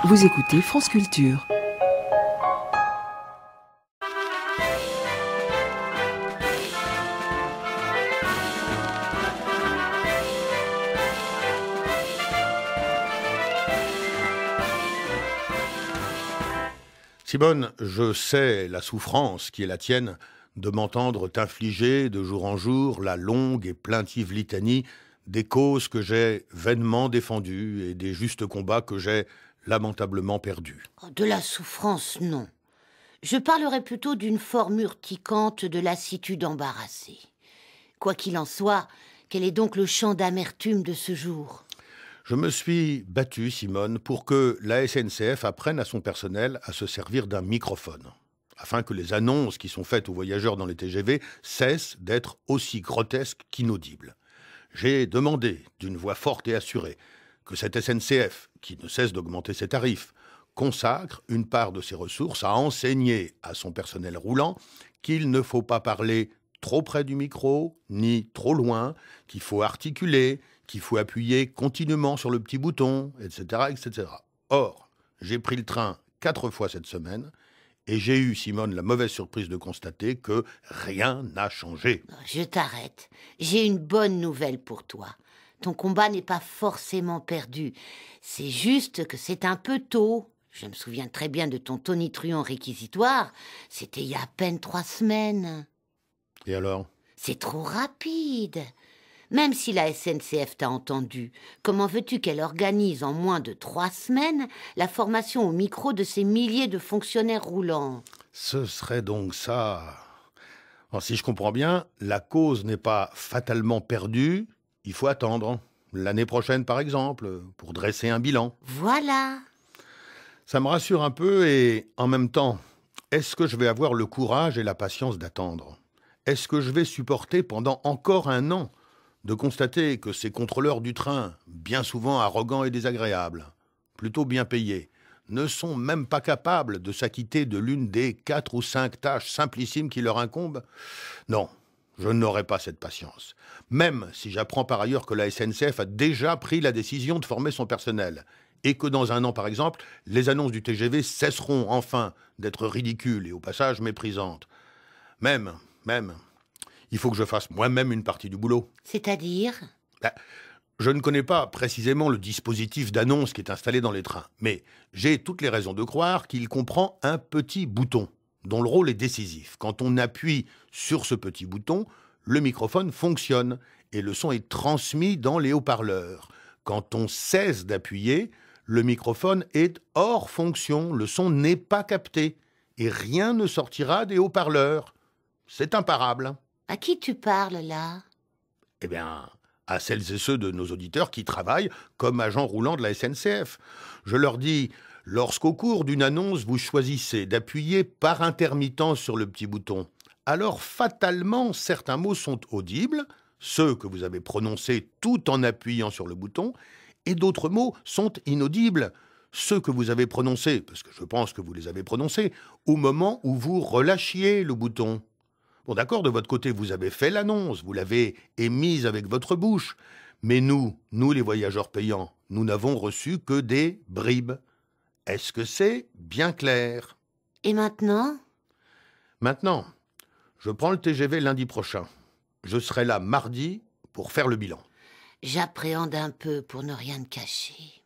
Vous écoutez France Culture. Simone, je sais la souffrance qui est la tienne de m'entendre t'infliger de jour en jour la longue et plaintive litanie des causes que j'ai vainement défendues et des justes combats que j'ai lamentablement perdus. De la souffrance, non. Je parlerais plutôt d'une forme urticante de lassitude embarrassée. Quoi qu'il en soit, quel est donc le chant d'amertume de ce jour ? Je me suis battu, Simone, pour que la SNCF apprenne à son personnel à se servir d'un microphone, afin que les annonces qui sont faites aux voyageurs dans les TGV cessent d'être aussi grotesques qu'inaudibles. J'ai demandé, d'une voix forte et assurée, que cette SNCF, qui ne cesse d'augmenter ses tarifs, consacre une part de ses ressources à enseigner à son personnel roulant qu'il ne faut pas parler trop près du micro, ni trop loin, qu'il faut articuler, qu'il faut appuyer continuellement sur le petit bouton, etc., etc. Or, j'ai pris le train 4 fois cette semaine et j'ai eu, Simone, la mauvaise surprise de constater que rien n'a changé. Je t'arrête. J'ai une bonne nouvelle pour toi. Ton combat n'est pas forcément perdu. C'est juste que c'est un peu tôt. Je me souviens très bien de ton tonitruant réquisitoire. C'était il y a à peine 3 semaines. Et alors ? C'est trop rapide. Même si la SNCF t'a entendu, comment veux-tu qu'elle organise en moins de 3 semaines la formation au micro de ces milliers de fonctionnaires roulants ? Ce serait donc ça. Alors, si je comprends bien, la cause n'est pas fatalement perdue, il faut attendre. L'année prochaine, par exemple, pour dresser un bilan. Voilà. Ça me rassure un peu et, en même temps, est-ce que je vais avoir le courage et la patience d'attendre ? Est-ce que je vais supporter pendant encore 1 an de constater que ces contrôleurs du train, bien souvent arrogants et désagréables, plutôt bien payés, ne sont même pas capables de s'acquitter de l'une des 4 ou 5 tâches simplissimes qui leur incombent ? Non, je n'aurai pas cette patience. Même si j'apprends par ailleurs que la SNCF a déjà pris la décision de former son personnel et que dans 1 an, par exemple, les annonces du TGV cesseront enfin d'être ridicules et au passage méprisantes. Même, il faut que je fasse moi-même une partie du boulot. C'est-à-dire ? Je ne connais pas précisément le dispositif d'annonce qui est installé dans les trains, mais j'ai toutes les raisons de croire qu'il comprend un petit bouton, dont le rôle est décisif. Quand on appuie sur ce petit bouton, le microphone fonctionne et le son est transmis dans les haut-parleurs. Quand on cesse d'appuyer, le microphone est hors fonction, le son n'est pas capté et rien ne sortira des haut-parleurs. C'est imparable. À qui tu parles, là ? Eh bien, à celles et ceux de nos auditeurs qui travaillent comme agents roulants de la SNCF. Je leur dis, lorsqu'au cours d'une annonce, vous choisissez d'appuyer par intermittence sur le petit bouton, alors fatalement, certains mots sont audibles, ceux que vous avez prononcés tout en appuyant sur le bouton, et d'autres mots sont inaudibles, ceux que vous avez prononcés, parce que je pense que vous les avez prononcés, au moment où vous relâchiez le bouton. Bon, d'accord, de votre côté, vous avez fait l'annonce, vous l'avez émise avec votre bouche. Mais nous les voyageurs payants, nous n'avons reçu que des bribes. Est-ce que c'est bien clair ? Et maintenant ? Maintenant, je prends le TGV lundi prochain. Je serai là mardi pour faire le bilan. J'appréhende un peu pour ne rien te cacher.